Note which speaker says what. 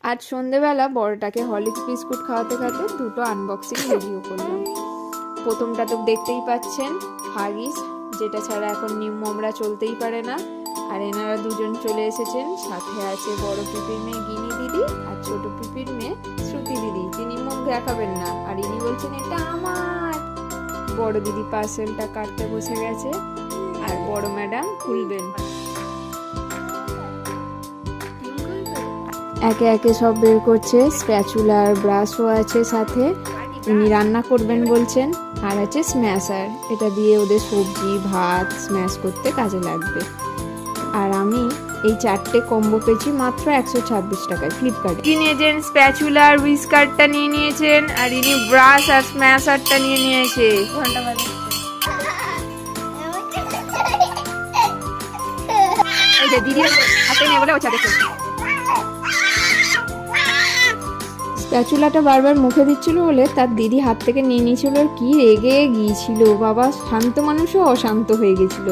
Speaker 1: আজ সন্ধেবেলা বড়টাকে Horlicks biscuit খাওয়াতে খাওয়াতে দুটো আনবক্সিং ভিডিও করলাম। প্রথমটা তো দেখতেই পাচ্ছেন, হাগিস, যেটা ছাড়া এখন নির্মমরা চলতেই পারে না। আর এনারা দুজন চলে এসেছেন, সাথে আছে বড় পিপির মেয়ে গিনি দিদি আর ছোট পিপির মেয়ে শ্রুতি দিদি, যিনি মুখ দেখাবেন না। আর ইনি বলছেন এটা আমার। বড় দিদি পার্সেলটা কাটতে বসে গেছে আর বড় ম্যাডাম খুলবেন। একে একে সব বের করছে, স্প্যাচুলা আর ব্রাশও আছে সাথে। উনি রান্না করবেন বলছেন। আর আছে স্ম্যাশার, এটা দিয়ে ওদের সবজি ভাত স্ম্যাশ করতে কাজে লাগবে। আর আমি এই 4টে কম্বো পেয়েছি মাত্র 126 টাকায় ফ্লিপকার্টে। কি নিয়েছেন? স্প্যাচুলা আর হুইস্কারটা নিয়ে নিয়েছেন, আর ইনি ব্রাশ আর স্ম্যাশারটা নিয়ে নিয়েছে। ঘন্টা বাজে এই যে দিদি হাতে নিয়ে বলে ও ছাড়ে। স্প্যাচুলাটা বারবার মুখে দিচ্ছিল বলে তার দিদি হাত থেকে নিয়ে নিয়েছিল। কি রেগে গিয়েছিল বাবা, শান্ত মানুষও অশান্ত হয়ে গেছিল।